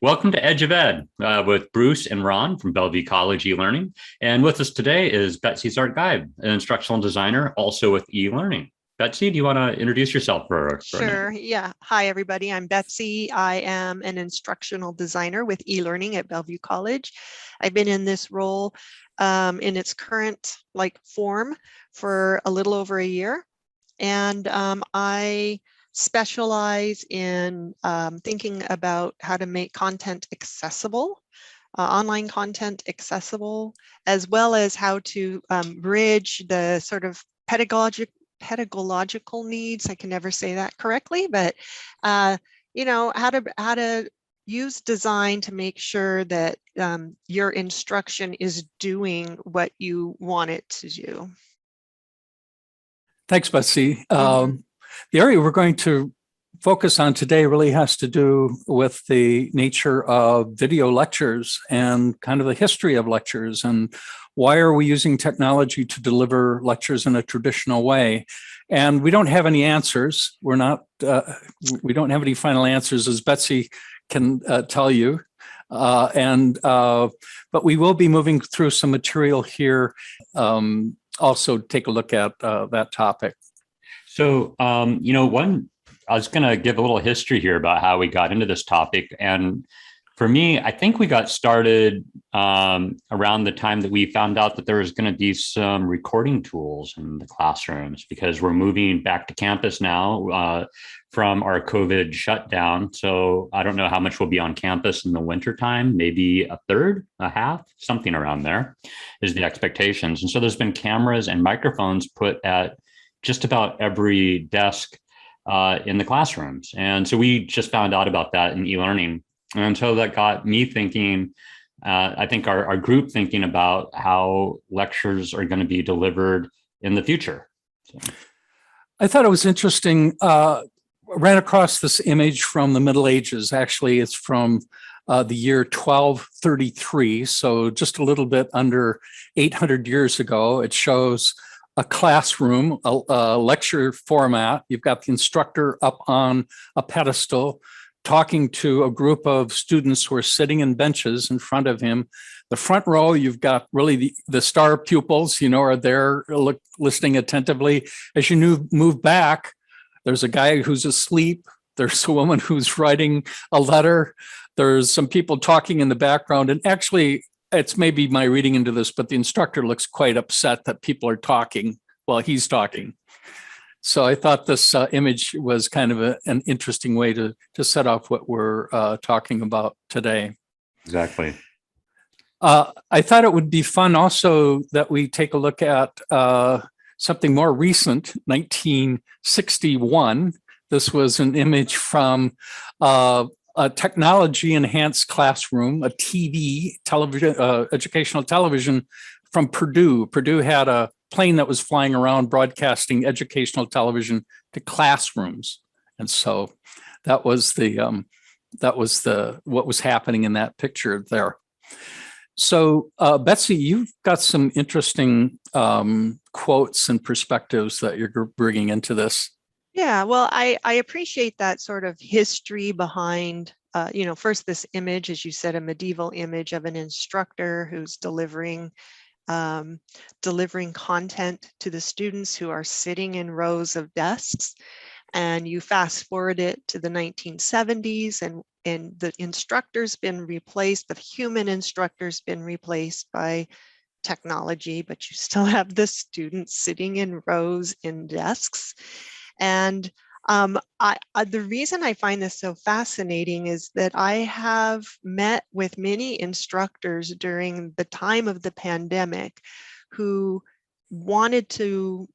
Welcome to Edge of Ed with Bruce and Ron from Bellevue College eLearning. And with us today is Betsy Zartgaib, an instructional designer, also with eLearning. Betsy, do you want to introduce yourself for a minute? Sure. Yeah. Hi, everybody. I'm Betsy. I am an instructional designer with eLearning at Bellevue College. I've been in this role in its current form for a little over a year. And I specialize in thinking about how to make content accessible, online content accessible, as well as how to bridge the sort of pedagogical needs. I can never say that correctly, but how to use design to make sure that your instruction is doing what you want it to do. Thanks, Betsy. The area we're going to focus on today really has to do with the nature of video lectures and kind of the history of lectures and why are we using technology to deliver lectures in a traditional way. And we don't have any answers. We don't have any final answers, as Betsy can tell you. But we will be moving through some material here. Also take a look at that topic. So, I was going to give a little history here about how we got into this topic. And for me, I think we got started around the time that we found out that there was going to be some recording tools in the classrooms because we're moving back to campus now from our COVID shutdown. So I don't know how much will be on campus in the wintertime, maybe a third, a half, something around there is the expectations. And so there's been cameras and microphones put at just about every desk in the classrooms. And so we just found out about that in eLearning. And so that got me thinking, I think our group thinking about how lectures are going to be delivered in the future. So. I thought it was interesting. Ran across this image from the Middle Ages. Actually, it's from the year 1233. So just a little bit under 800 years ago. It shows a classroom, a lecture format. You've got the instructor up on a pedestal talking to a group of students who are sitting in benches in front of him. The front row, you've got really the star pupils, are there listening attentively. As you move back, there's a guy who's asleep. There's a woman who's writing a letter. There's some people talking in the background. And actually, it's maybe my reading into this, but the instructor looks quite upset that people are talking while he's talking. So I thought this image was kind of an interesting way to set off what we're talking about today. Exactly. I thought it would be fun also that we take a look at something more recent, 1961. This was an image from a technology-enhanced classroom, a television, educational television from Purdue. Purdue had a plane that was flying around broadcasting educational television to classrooms, and so that was what was happening in that picture there. So, Betsy, you've got some interesting quotes and perspectives that you're bringing into this. Yeah, well, I appreciate that sort of history behind, first this image, as you said, a medieval image of an instructor who's delivering content to the students who are sitting in rows of desks. And you fast forward it to the 1970s and the instructor's been replaced, the human instructor's been replaced by technology, but you still have the students sitting in rows in desks. And the reason I find this so fascinating is that I have met with many instructors during the time of the pandemic who wanted to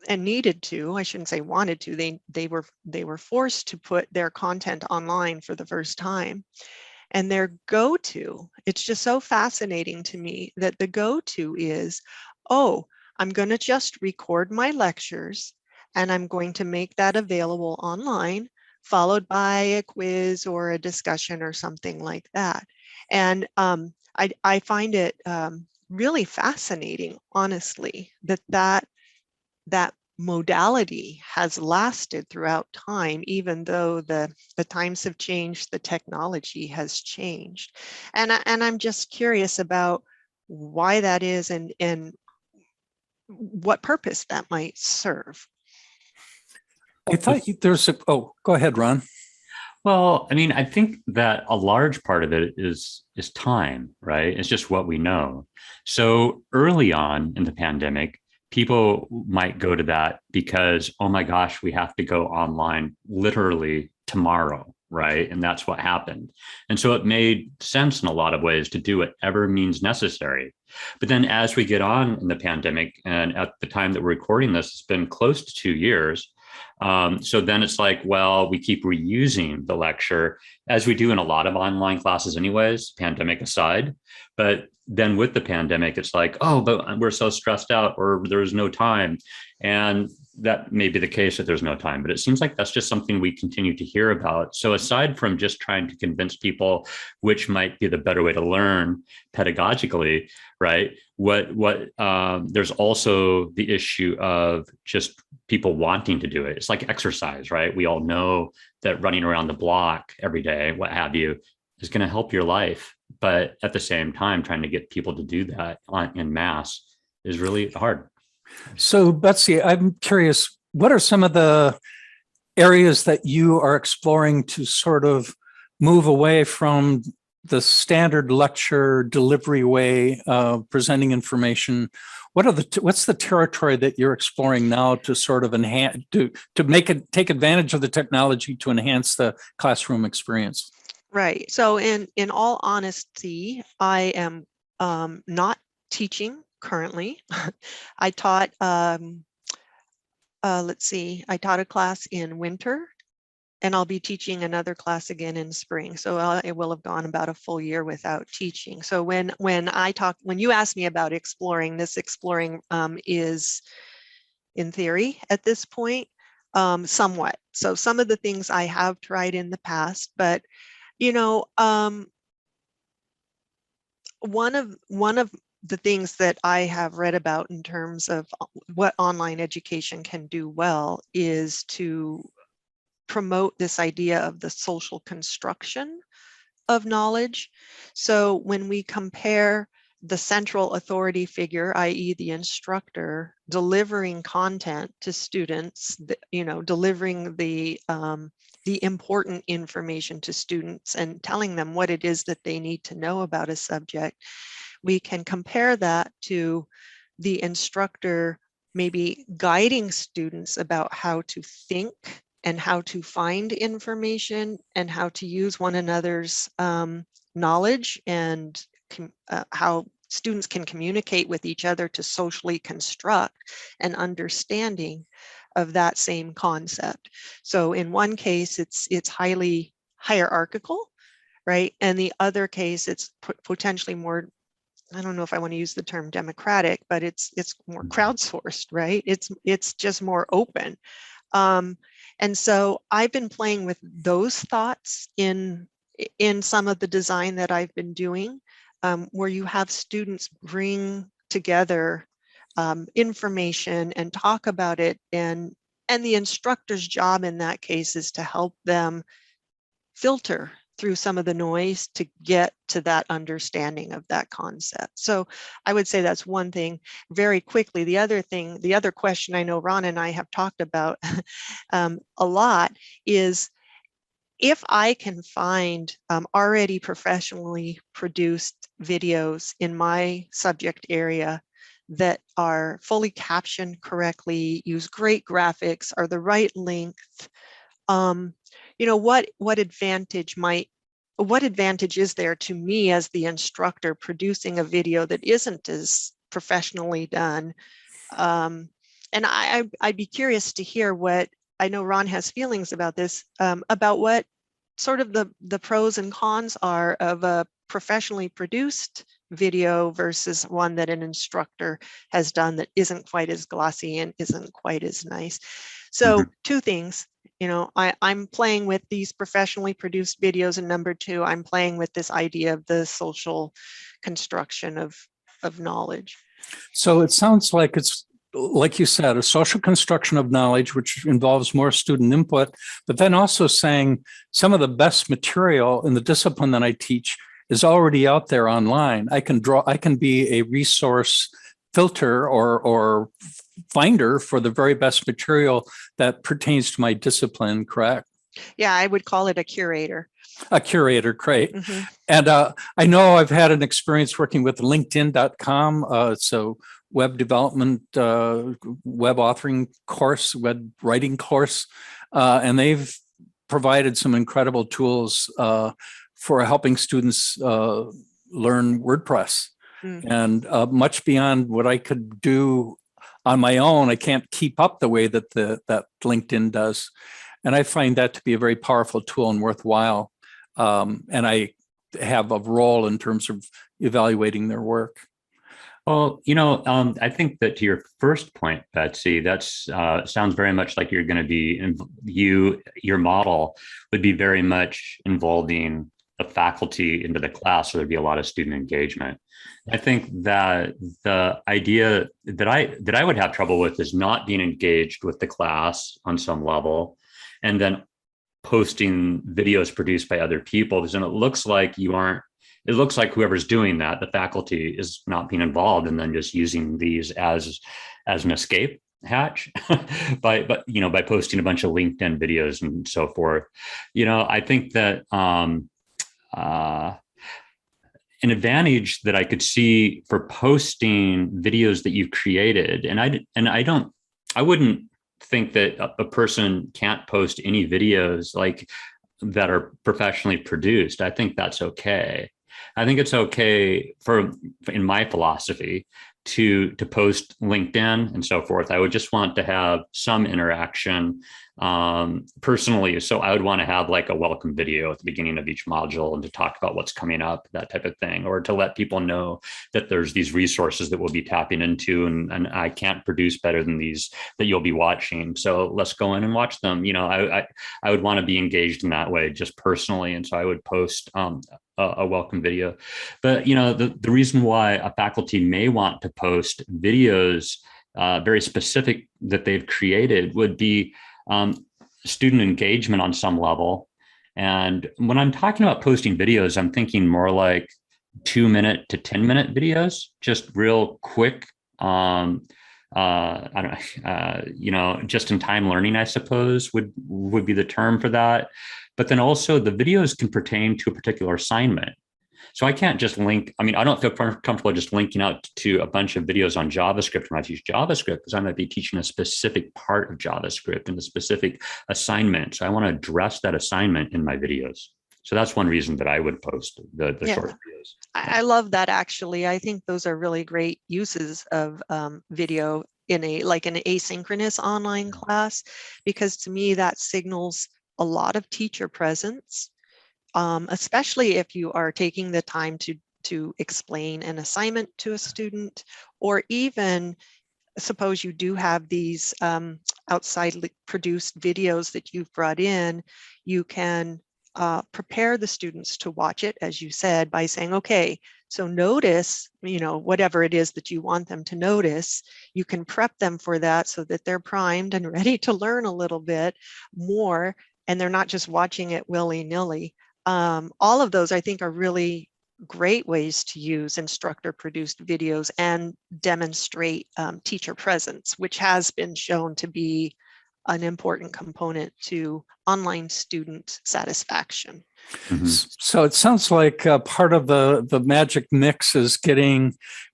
and needed to, I shouldn't say wanted to, they were forced to put their content online for the first time. And their go-to, it's just so fascinating to me that the go-to is, oh, I'm going to just record my lectures and I'm going to make that available online, followed by a quiz or a discussion or something like that. And I find it really fascinating, honestly, that modality has lasted throughout time, even though the times have changed, the technology has changed. And I'm just curious about why that is and what purpose that might serve. I thought there's a, oh, go ahead, Ron. Well, I mean, I think that a large part of it is time, right? It's just what we know. So early on in the pandemic, people might go to that because, oh my gosh, we have to go online literally tomorrow, right? And that's what happened. And so it made sense in a lot of ways to do whatever means necessary. But then as we get on in the pandemic, and at the time that we're recording this, it's been close to 2 years. So then it's like, well, we keep reusing the lecture as we do in a lot of online classes anyways, pandemic aside. But then with the pandemic, it's like, oh, but we're so stressed out or there's no time. And that may be the case that there's no time, but it seems like that's just something we continue to hear about. So aside from just trying to convince people which might be the better way to learn pedagogically, right? There's also the issue of just people wanting to do it. It's like exercise, right? We all know that running around the block every day, what have you, is going to help your life. But at the same time, trying to get people to do that en masse is really hard. So Betsy, I'm curious, what are some of the areas that you are exploring to sort of move away from the standard lecture delivery way of presenting information? What's the territory that you're exploring now to sort of enhance, to take advantage of the technology to enhance the classroom experience? Right. So in all honesty, I am not teaching currently. I taught, let's see, I taught a class in winter, and I'll be teaching another class again in spring. So I will have gone about a full year without teaching. So when you asked me about exploring, this exploring is in theory at this point, somewhat. So some of the things I have tried in the past, but you know, one of the things that I have read about in terms of what online education can do well is to promote this idea of the social construction of knowledge. So when we compare the central authority figure, i.e. the instructor, delivering content to students, delivering the important information to students and telling them what it is that they need to know about a subject, we can compare that to the instructor maybe guiding students about how to think and how to find information and how to use one another's knowledge and how students can communicate with each other to socially construct an understanding of that same concept. So in one case, it's highly hierarchical, right? And the other case, it's potentially more, I don't know if I want to use the term democratic, but it's more crowdsourced, right? It's just more open. And so I've been playing with those thoughts in some of the design that I've been doing, where you have students bring together information and talk about it, and the instructor's job in that case is to help them filter through some of the noise to get to that understanding of that concept. So I would say that's one thing. Very quickly, the other question I know Ron and I have talked about a lot is, if I can find already professionally produced videos in my subject area that are fully captioned correctly, use great graphics, are the right length, what advantage is there to me as the instructor producing a video that isn't as professionally done? And I'd be curious to hear what, I know Ron has feelings about this, about what sort of the pros and cons are of a professionally produced video versus one that an instructor has done that isn't quite as glossy and isn't quite as nice. So two things, I'm playing with these professionally produced videos, and number two, I'm playing with this idea of the social construction of knowledge. So it sounds like it's like you said, a social construction of knowledge, which involves more student input, but then also saying some of the best material in the discipline that I teach is already out there online. I can be a resource filter or finder for the very best material that pertains to my discipline, correct? Yeah, I would call it a curator. A Curator Crate. Mm-hmm. And I know I've had an experience working with LinkedIn.com. So web development, web authoring course, web writing course. And they've provided some incredible tools for helping students learn WordPress. And much beyond what I could do on my own. I can't keep up the way that that LinkedIn does. And I find that to be a very powerful tool and worthwhile. And I have a role in terms of evaluating their work. Well, I think that to your first point, Betsy, that's sounds very much like you're going to be your model would be very much involving the faculty into the class, so there'd be a lot of student engagement. I think that the idea that I would have trouble with is not being engaged with the class on some level, and then posting videos produced by other people, because then it looks like it looks like whoever's doing that, the faculty, is not being involved, and then just using these as an escape hatch by posting a bunch of LinkedIn videos and so forth. I think that an advantage that I could see for posting videos that you've created, and I wouldn't think that a person can't post any videos like that are professionally produced. I think that's okay. I think it's okay in my philosophy to post LinkedIn and so forth. I would just want to have some interaction personally. So I would want to have like a welcome video at the beginning of each module and to talk about what's coming up, that type of thing, or to let people know that there's these resources that we'll be tapping into, and I can't produce better than these that you'll be watching. So let's go in and watch them. I would want to be engaged in that way just personally. And so I would post a welcome video. But, the reason why a faculty may want to post videos very specific that they've created would be student engagement on some level. And when I'm talking about posting videos, I'm thinking more like 2-minute to 10-minute videos, just real quick. I don't know, just in time learning, I suppose would be the term for that. But then also the videos can pertain to a particular assignment. So I can't just link. I don't feel comfortable just linking out to a bunch of videos on JavaScript when I teach JavaScript, because I might be teaching a specific part of JavaScript and a specific assignment. So I want to address that assignment in my videos. So that's one reason that I would post the short videos. I love that, actually. I think those are really great uses of video in an asynchronous online class, because to me that signals a lot of teacher presence. Especially if you are taking the time to explain an assignment to a student, or even suppose you do have these outside produced videos that you've brought in, you can prepare the students to watch it, as you said, by saying, okay, so notice, whatever it is that you want them to notice. You can prep them for that so that they're primed and ready to learn a little bit more, and they're not just watching it willy-nilly. All of those, I think, are really great ways to use instructor-produced videos and demonstrate teacher presence, which has been shown to be an important component to online student satisfaction. Mm-hmm. So it sounds like part of the magic mix is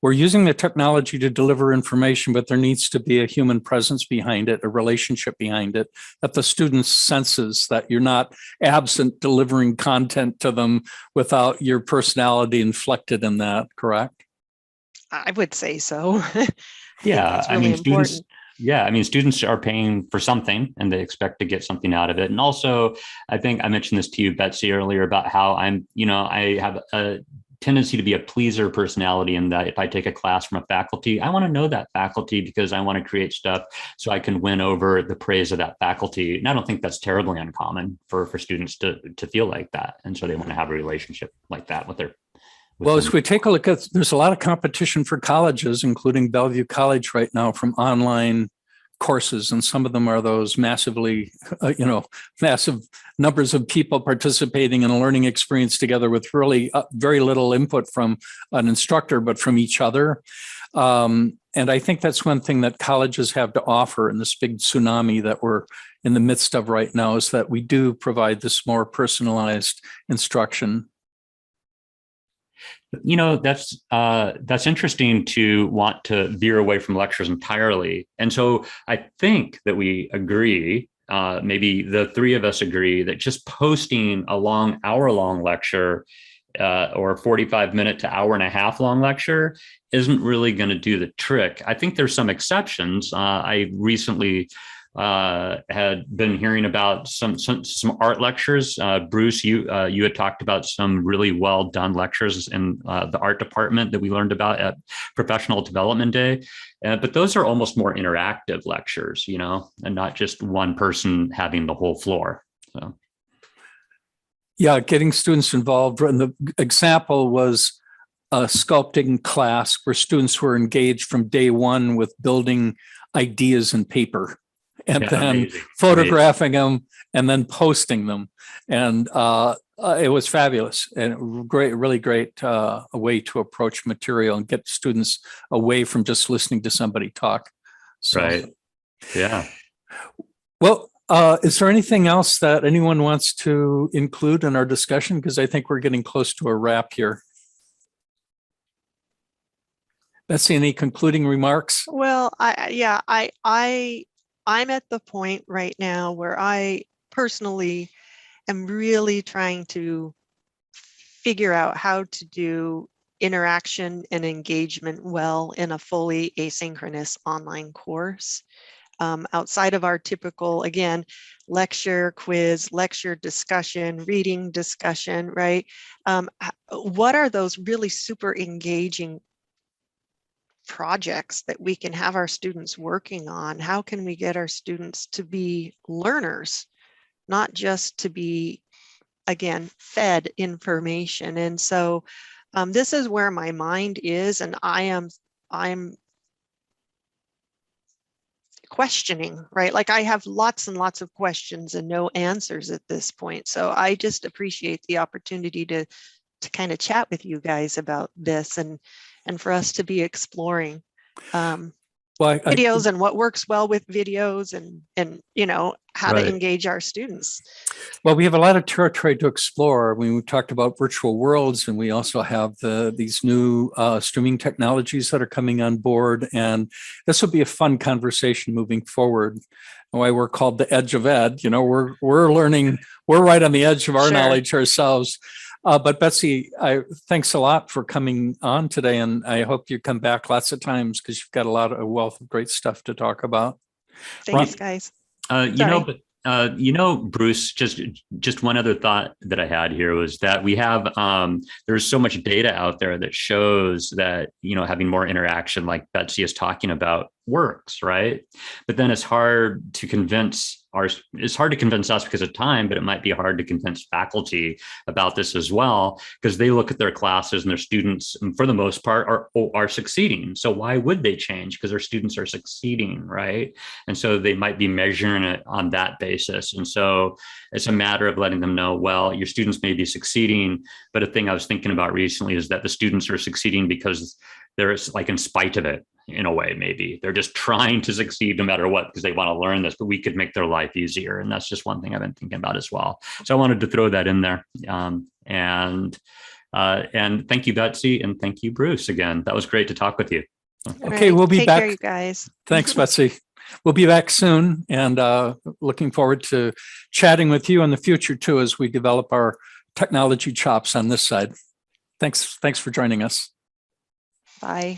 we're using the technology to deliver information, but there needs to be a human presence behind it, a relationship behind it, that the student senses that you're not absent delivering content to them without your personality inflected in that, correct? I would say so. Yeah, really students. Yeah, students are paying for something and they expect to get something out of it. And also, I think I mentioned this to you, Betsy, earlier about how I have a tendency to be a pleaser personality, in that if I take a class from a faculty, I want to know that faculty because I want to create stuff so I can win over the praise of that faculty. And I don't think that's terribly uncommon for students to feel like that. And so they want to have a relationship like that with Well, as we take a look at, there's a lot of competition for colleges, including Bellevue College right now, from online courses, and some of them are those massively, massive numbers of people participating in a learning experience together with really very little input from an instructor, but from each other. And I think that's one thing that colleges have to offer in this big tsunami that we're in the midst of right now, is that we do provide this more personalized instruction. That's interesting to want to veer away from lectures entirely. And so I think that we agree, maybe the three of us agree, that just posting a long hour-long lecture or 45-minute to hour and a half long lecture isn't really going to do the trick. I think there's some exceptions. I recently had been hearing about some art lectures. Bruce, you had talked about some really well done lectures in the art department that we learned about at Professional Development Day. But those are almost more interactive lectures, and not just one person having the whole floor. So. Yeah, getting students involved. And the example was a sculpting class where students were engaged from day one with building ideas in paper, and then amazing. photographing them and then posting them. And it was fabulous and really great way to approach material and get students away from just listening to somebody talk. So, right. Yeah. Well, is there anything else that anyone wants to include in our discussion? Because I think we're getting close to a wrap here. Betsy, any concluding remarks? Well, I'm at the point right now where I personally am really trying to figure out how to do interaction and engagement well in a fully asynchronous online course. Outside of our typical, again, lecture, quiz, lecture discussion, reading discussion, right? What are those really super engaging projects that we can have our students working on? How can we get our students to be learners, not just to be, again, fed information? And so this is where my mind is, and I'm questioning, right? Like I have lots and lots of questions and no answers at this point. So I just appreciate the opportunity to kind of chat with you guys about this and for us to be exploring videos and what works well with videos and how to engage our students. Well, we have a lot of territory to explore. We talked about virtual worlds, and we also have these new streaming technologies that are coming on board. And this will be a fun conversation moving forward. Why we're called the edge of ed. We're learning. We're right on the edge of our knowledge ourselves. But Betsy, thanks a lot for coming on today, and I hope you come back lots of times because you've got a wealth of great stuff to talk about. Thanks, guys. Bruce, just one other thought that I had here was that we have, there's so much data out there that shows that, having more interaction like Betsy is talking about works, right? But then it's hard to convince us because of time, but it might be hard to convince faculty about this as well, because they look at their classes and their students, for the most part, are succeeding. So why would they change? Because their students are succeeding, right? And so they might be measuring it on that basis. And so it's a matter of letting them know, well, your students may be succeeding, but a thing I was thinking about recently is that the students are succeeding because they're like in spite of it. In a way, maybe they're just trying to succeed no matter what because they want to learn this, but we could make their life easier. And that's just one thing I've been thinking about as well. So I wanted to throw that in there. And thank you, Betsy, and thank you, Bruce, again. That was great to talk with you. Okay, we'll be back. Take care, you guys. Thanks, Betsy. We'll be back soon, and looking forward to chatting with you in the future too as we develop our technology chops on this side. Thanks for joining us. Bye.